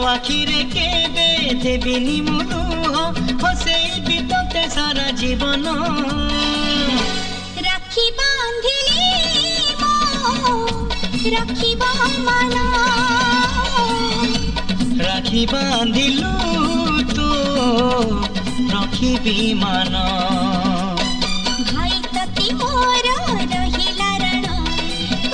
आखिरे केबे देबिनी मुलुह हसेबी तोते सारा जीवन राखी बांधिली राखी मन राखी बांधिलु तो रखिबी मान।